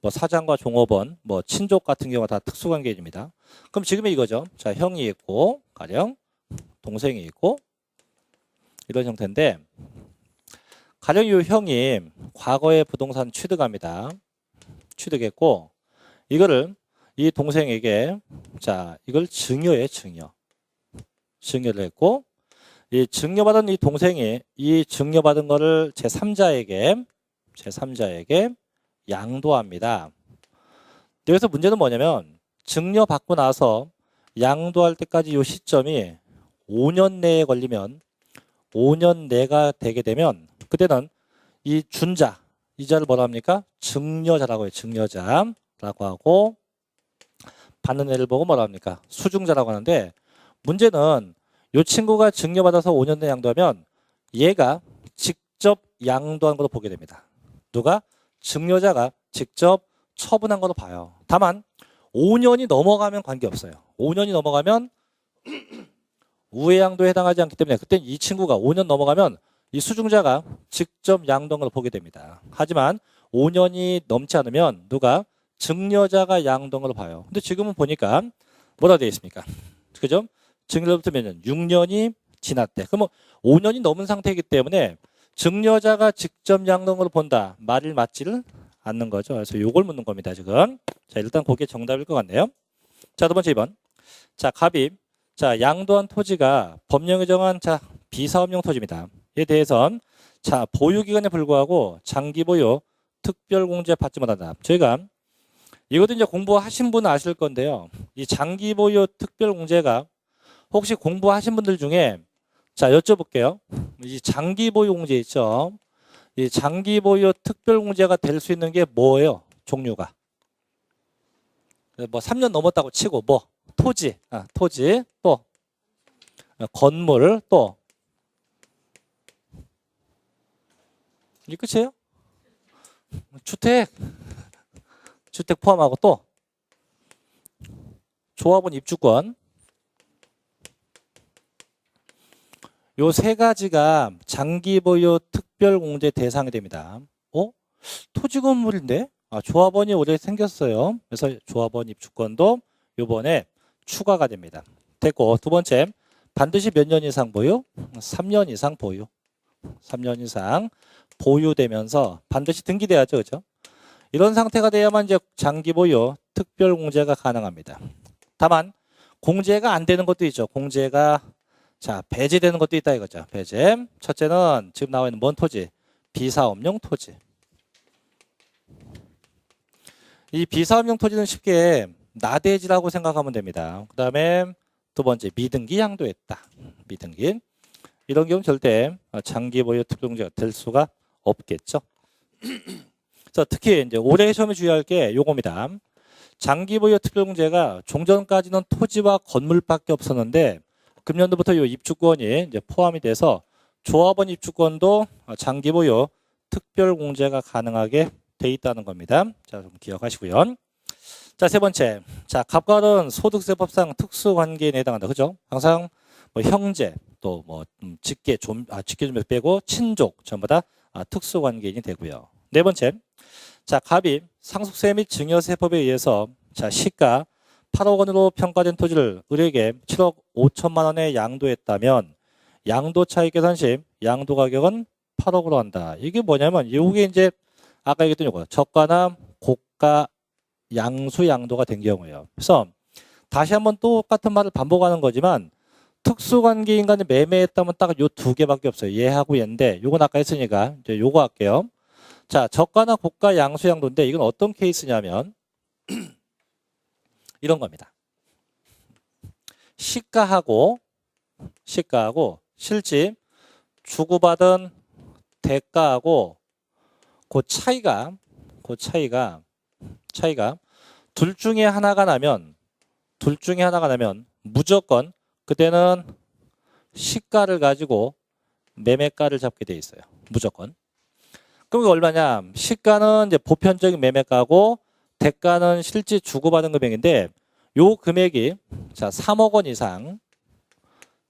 뭐 사장과 종업원, 뭐 친족 같은 경우가 다 특수관계인입니다. 그럼 지금은 이거죠. 자, 형이 있고 가령 동생이 있고 이런 형태인데 가령 이 형이 과거에 부동산 취득합니다. 취득했고 이거를 이 동생에게 자 이걸 증여해 증여를 했고 이 증여받은 이 동생이 이 증여받은 거를 제3자에게 양도합니다. 여기서 문제는 뭐냐면 증여받고 나서 양도할 때까지 이 시점이 5년 내에 걸리면 5년 내가 되게 되면 그때는 이 준자 이자를 뭐라 합니까? 증여자라고 해요. 증여자라고 하고 받는 애를 보고 뭐라 합니까? 수중자라고 하는데 문제는 이 친구가 증여받아서 5년 내에 양도하면 얘가 직접 양도한 걸로 보게 됩니다. 누가? 증여자가 직접 처분한 걸로 봐요. 다만 5년이 넘어가면 관계없어요. 5년이 넘어가면 우회양도에 해당하지 않기 때문에 그때 이 친구가 5년 넘어가면 이 수중자가 직접 양도한 걸로 보게 됩니다. 하지만 5년이 넘지 않으면 누가? 증여자가 양도한 걸로 봐요. 근데 지금은 보니까 뭐라 되어 있습니까? 그죠? 증여로부터 몇 년? 6년이 지났대. 그러면 5년이 넘은 상태이기 때문에 증여자가 직접 양도한 걸로 본다. 말이 맞지를 않는 거죠. 그래서 요걸 묻는 겁니다. 지금. 자, 일단 그게 정답일 것 같네요. 자, 두 번째 2번. 자, 갑입. 자, 양도한 토지가 법령에 정한 자, 비사업용 토지입니다. 이에 대해선 자, 보유기간에 불구하고 장기 보유 특별공제 받지 못한다. 저희가 이것도 이제 공부하신 분은 아실 건데요. 이 장기 보유 특별공제가 혹시 공부하신 분들 중에 자, 여쭤볼게요. 이 장기 보유 공제 있죠? 이 장기 보유 특별 공제가 될 수 있는 게 뭐예요? 종류가. 뭐 3년 넘었다고 치고 뭐 토지, 또 건물, 또 이게 끝이에요? 주택 포함하고 또 조합원 입주권. 요 세 가지가 장기 보유 특별 공제 대상이 됩니다. 토지 건물인데? 조합원이 올해 생겼어요. 그래서 조합원 입주권도 요번에 추가가 됩니다. 됐고, 두 번째, 반드시 몇 년 이상 보유? 3년 이상 보유. 3년 이상 보유되면서 반드시 등기돼야죠. 그죠? 이런 상태가 돼야만 이제 장기 보유 특별 공제가 가능합니다. 다만, 공제가 안 되는 것도 있죠. 공제가 자, 배제되는 것도 있다 이거죠. 배제. 첫째는 지금 나와 있는 뭔 토지? 비사업용 토지. 이 비사업용 토지는 쉽게 나대지라고 생각하면 됩니다. 그 다음에 두 번째, 미등기 양도했다. 미등기. 이런 경우는 절대 장기 보유 특별공제가 될 수가 없겠죠. 자, 특히 이제 올해 시험에 주의할 게 요겁니다. 장기 보유 특별공제가 종전까지는 토지와 건물밖에 없었는데 금년도부터 이 입주권이 이제 포함이 돼서 조합원 입주권도 장기 보유 특별 공제가 가능하게 돼 있다는 겁니다. 자, 좀 기억하시고요. 자, 세 번째. 자, 갑과은 소득세법상 특수관계인에 해당한다. 그죠? 항상 뭐 형제 또 뭐 직계 좀 빼고 친족 전부 다 특수관계인이 되고요. 네 번째. 자, 갑입 상속세 및 증여세법에 의해서 자, 시가 8억 원으로 평가된 토지를 을에게 7억 5천만 원에 양도했다면 양도 차익 계산 시 양도 가격은 8억으로 한다. 이게 뭐냐면 이게 이제 아까 얘기했던 이거 저가나 고가 양수 양도가 된 경우예요. 그래서 다시 한번 똑같은 말을 반복하는 거지만 특수관계인 간에 매매했다면 딱 요 두 개밖에 없어요. 얘하고 얘인데 요건 아까 했으니까 이제 요거 할게요. 자, 저가나 고가 양수 양도인데 이건 어떤 케이스냐면 이런 겁니다. 시가하고 실질 주고받은 대가하고 그 차이가 둘 중에 하나가 나면 무조건 그때는 시가를 가지고 매매가를 잡게 돼 있어요. 무조건. 그럼 이게 얼마냐? 시가는 이제 보편적인 매매가고 대가는 실제 주고받은 금액인데 요 금액이 자 3억 원 이상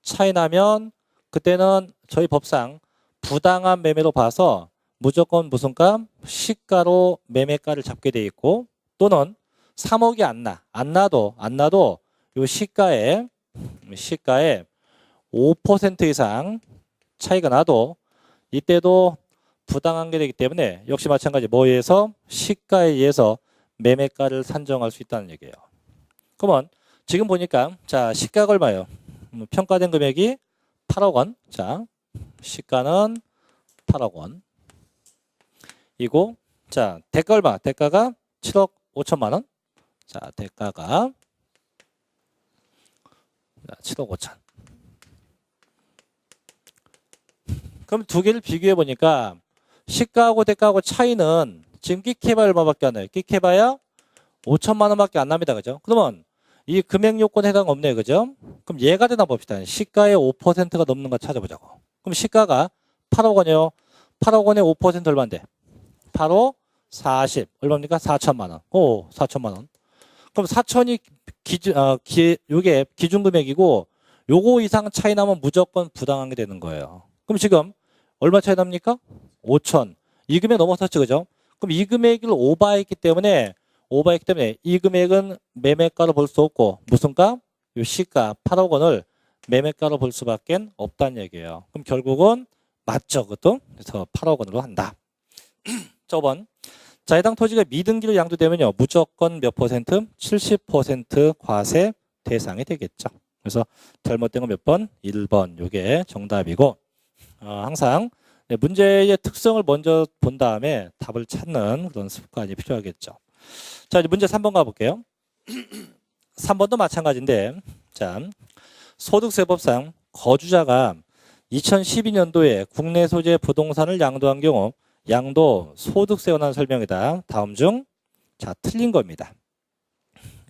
차이 나면 그때는 저희 법상 부당한 매매로 봐서 무조건 무슨 값? 시가로 매매가를 잡게 돼 있고 또는 3억이 안 나도 요 시가에 5% 이상 차이가 나도 이때도 부당한 게 되기 때문에 역시 마찬가지 뭐에 의해서 시가에 의해서 매매가를 산정할 수 있다는 얘기예요. 그러면 지금 보니까 자 시가가 얼마예요? 평가된 금액이 8억 원. 자 시가는 8억 원. 이고 자 대가 얼마? 대가가 7억 5천만 원. 자 대가가 7억 5천. 그럼 두 개를 비교해 보니까 시가하고 대가하고 차이는 지금 끽해봐야 얼마밖에 안 나요? 끽해봐야 5천만 원밖에 안 납니다. 그죠? 그러면 이 금액 요건에 해당 없네요. 그죠? 그럼 얘가 되나 봅시다. 시가의 5%가 넘는 거 찾아보자고. 그럼 시가가 8억 원이요. 8억 원에 5% 얼마인데? 8호 40. 얼마입니까? 4천만 원. 오, 4천만 원. 그럼 4천이 요게 기준 금액이고 요거 이상 차이 나면 무조건 부당한 게 되는 거예요. 그럼 지금 얼마 차이 납니까? 5천. 이 금액 넘어섰죠. 그죠? 그럼 이 금액을 오버했기 때문에 이 금액은 매매가로 볼 수 없고 무슨 값? 요 시가 8억 원을 매매가로 볼 수밖에 없다는 얘기예요. 그럼 결국은 맞죠. 그것도? 그래서 8억 원으로 한다. 저번 자 해당 토지가 미등기로 양도되면요. 무조건 몇 퍼센트? 70% 과세 대상이 되겠죠. 그래서 잘못된 건 몇 번? 1번. 요게 정답이고 항상 문제의 특성을 먼저 본 다음에 답을 찾는 그런 습관이 필요하겠죠. 자, 이제 문제 3번 가볼게요. 3번도 마찬가지인데, 자, 소득세법상 거주자가 2012년도에 국내 소재 부동산을 양도한 경우 양도 소득세에 관한 설명이다. 다음 중, 자, 틀린 겁니다.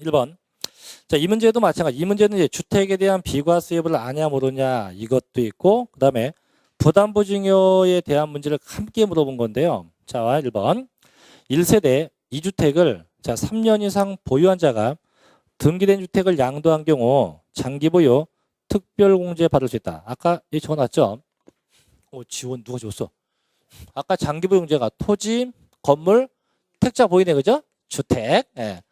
1번. 자, 이 문제도 마찬가지. 이 문제는 이제 주택에 대한 비과세율을 아냐 모르냐 이것도 있고, 그 다음에 부담부 증여에 대한 문제를 함께 물어본 건데요. 자, 1번. 1세대 2주택을 자 3년 이상 보유한 자가 등기된 주택을 양도한 경우 장기 보유 특별공제 받을 수 있다. 아까 이 적어놨죠? 지원 누가 줬어? 아까 장기 보유 공제가 토지, 건물, 택자 보이네, 그죠? 주택. 예.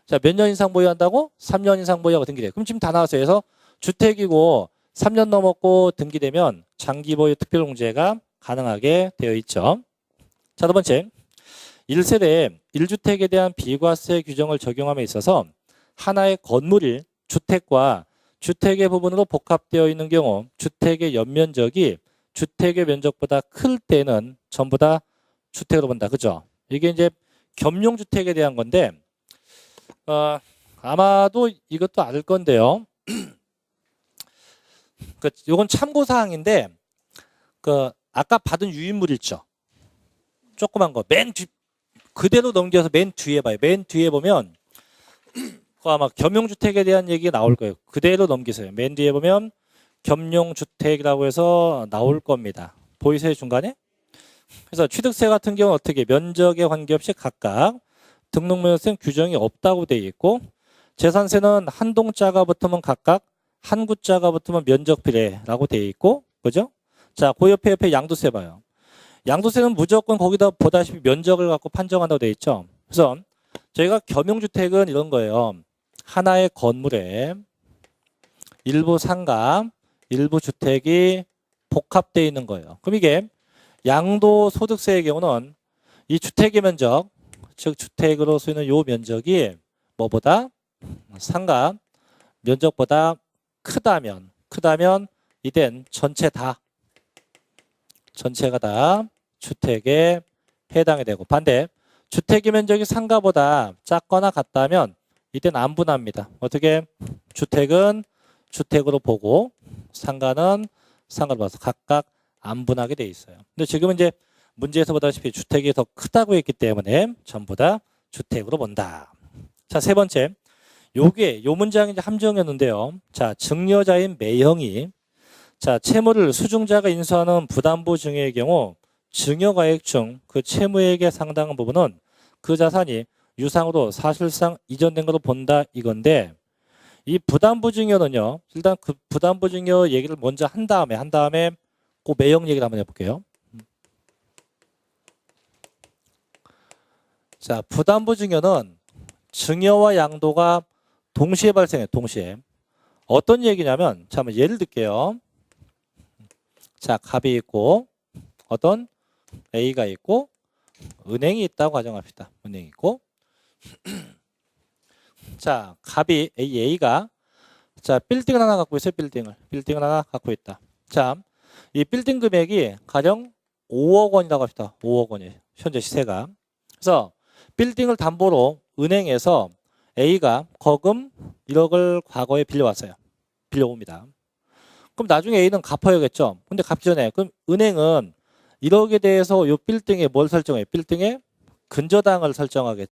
자, 몇 년 이상 보유한다고? 3년 이상 보유하고 등기돼. 그럼 지금 다 나왔어요. 그래서 주택이고 3년 넘었고 등기되면 장기 보유 특별공제가 가능하게 되어 있죠. 자, 두 번째. 1세대 1주택에 대한 비과세 규정을 적용함에 있어서 하나의 건물이 주택과 주택의 부분으로 복합되어 있는 경우 주택의 연면적이 주택의 면적보다 클 때는 전부 다 주택으로 본다. 그죠? 이게 이제 겸용주택에 대한 건데 아마도 이것도 알 건데요. 요건 참고사항인데 아까 받은 유인물 있죠? 조그만 거 맨 뒤 그대로 넘겨서 맨 뒤에 봐요. 맨 뒤에 보면 아마 겸용주택에 대한 얘기가 나올 거예요. 그대로 넘기세요. 맨 뒤에 보면 겸용주택이라고 해서 나올 겁니다. 보이세요? 중간에? 그래서 취득세 같은 경우는 어떻게 면적에 관계없이 각각 등록면허세 규정이 없다고 되어 있고 재산세는 한 동자가 붙으면 각각 한 구자가 붙으면 면적 비례라고 되어 있고 그죠? 자, 그 옆에 양도세 봐요. 양도세는 무조건 거기다 보다시피 면적을 갖고 판정한다고 되어 있죠. 그래서 저희가 겸용주택은 이런 거예요. 하나의 건물에 일부 상가, 일부 주택이 복합되어 있는 거예요. 그럼 이게 양도소득세의 경우는 이 주택의 면적, 즉 주택으로 쓰이는 요 면적이 뭐보다 상가 면적보다 크다면 이땐 전체가 다 주택에 해당이 되고 반대 주택의 면적이 상가보다 작거나 같다면 이때는 안 분합니다. 어떻게? 주택은 주택으로 보고 상가는 상가로 봐서 각각 안 분하게 돼 있어요. 근데 지금은 이제 문제에서 보다시피 주택이 더 크다고 했기 때문에 전부 다 주택으로 본다. 자, 세 번째. 요 문장이 이제 함정이었는데요. 자, 증여자인 매형이 자, 채무를 수증자가 인수하는 부담부 증여의 경우 증여가액 중 그 채무액의 상당한 부분은 그 자산이 유상으로 사실상 이전된 걸로 본다 이건데 이 부담부 증여는요. 일단 그 부담부 증여 얘기를 먼저 한 다음에 그 매형 얘기를 한번 해볼게요. 자, 부담부 증여는 증여와 양도가 동시에 발생해, 동시에. 어떤 얘기냐면, 자, 한번 예를 들게요. 자, 갑이 있고, 어떤 A가 있고, 은행이 있다고 가정합시다. 은행이 있고. 자, 갑이 A가 자, 빌딩을 하나 갖고 있어요. 빌딩을 하나 갖고 있다. 자, 이 빌딩 금액이 가령 5억 원이라고 합시다. 5억 원이에요. 현재 시세가. 그래서 빌딩을 담보로 은행에서 A가 거금 1억을 과거에 빌려왔어요. 빌려옵니다. 그럼 나중에 A는 갚아야겠죠. 근데 갚기 전에 그럼 은행은 1억에 대해서 이 빌딩에 뭘 설정해요? 빌딩에 근저당을 설정하겠죠.